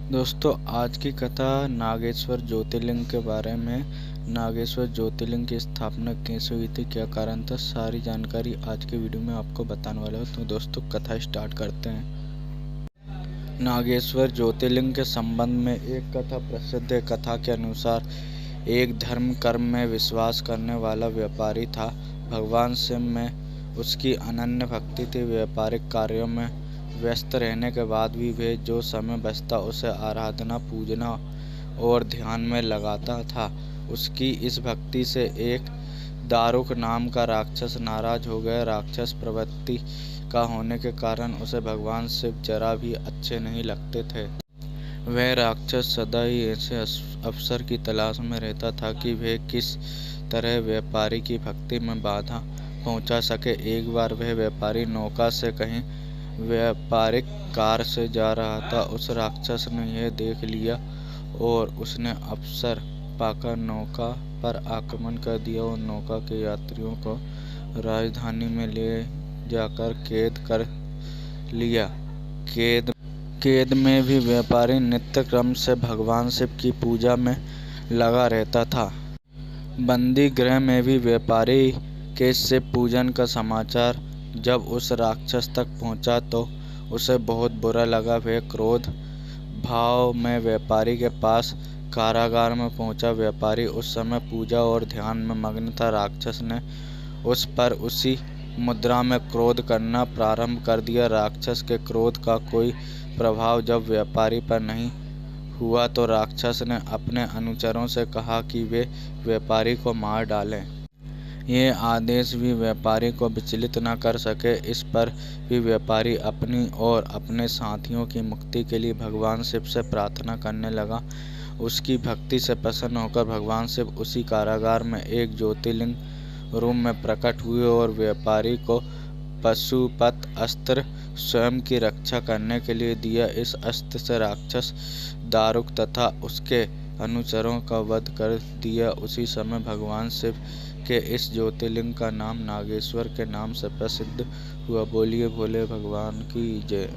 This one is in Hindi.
दोस्तों, आज की कथा नागेश्वर ज्योतिर्लिंग के बारे में। नागेश्वर ज्योतिर्लिंग की स्थापना कैसे हुई थी, क्या कारण था, सारी जानकारी आज के वीडियो में आपको बताने वाला हूँ। तो दोस्तों, कथा स्टार्ट करते हैं। नागेश्वर ज्योतिर्लिंग के संबंध में एक कथा प्रसिद्ध है। कथा के अनुसार एक धर्म कर्म में विश्वास करने वाला व्यापारी था। भगवान शिव में उसकी अनन्य भक्ति थी। व्यापारिक कार्यों में व्यस्त रहने के बाद भी वह जो समय बचता उसे आराधना, पूजना और ध्यान में लगाता था। उसकी इस भक्ति से एक दारुक नाम का राक्षस नाराज हो गया। राक्षस प्रवृत्ति का होने के कारण उसे भगवान शिव जरा भी अच्छे नहीं लगते थे। वह राक्षस सदा ही ऐसे अवसर की तलाश में रहता था कि वह किस तरह व्यापारी की भक्ति में बाधा पहुंचा सके। एक बार वह व्यापारी नौका से कहीं व्यापारिक कार्य से जा रहा था। उस राक्षस ने यह देख लिया और उसने अवसर पाकर नौका पर आक्रमण कर दिया और नौका के यात्रियों को राजधानी में ले जाकर कैद कर लिया। कैद में भी व्यापारी नित्य क्रम से भगवान शिव की पूजा में लगा रहता था। बंदी गृह में भी व्यापारी के शिव पूजन का समाचार जब उस राक्षस तक पहुंचा तो उसे बहुत बुरा लगा। वह क्रोध भाव में व्यापारी के पास कारागार में पहुंचा। व्यापारी उस समय पूजा और ध्यान में मग्न था। राक्षस ने उस पर उसी मुद्रा में क्रोध करना प्रारंभ कर दिया। राक्षस के क्रोध का कोई प्रभाव जब व्यापारी पर नहीं हुआ तो राक्षस ने अपने अनुचरों से कहा कि वे व्यापारी को मार डालें। यह आदेश भी व्यापारी को विचलित न कर सके। इस पर भी व्यापारी अपनी और अपने साथियों की मुक्ति के लिए भगवान शिव से प्रार्थना करने लगा। उसकी भक्ति से प्रसन्न होकर भगवान शिव उसी कारागार में एक ज्योतिर्लिंग रूप में प्रकट हुए और व्यापारी को पशुपत अस्त्र स्वयं की रक्षा करने के लिए दिया। इस अस्त्र से राक्षस दारुक तथा उसके अनुचरों का वध कर दिया। उसी समय भगवान शिव के इस ज्योतिर्लिंग का नाम नागेश्वर के नाम से प्रसिद्ध हुआ। बोलिए भोले भगवान की जय।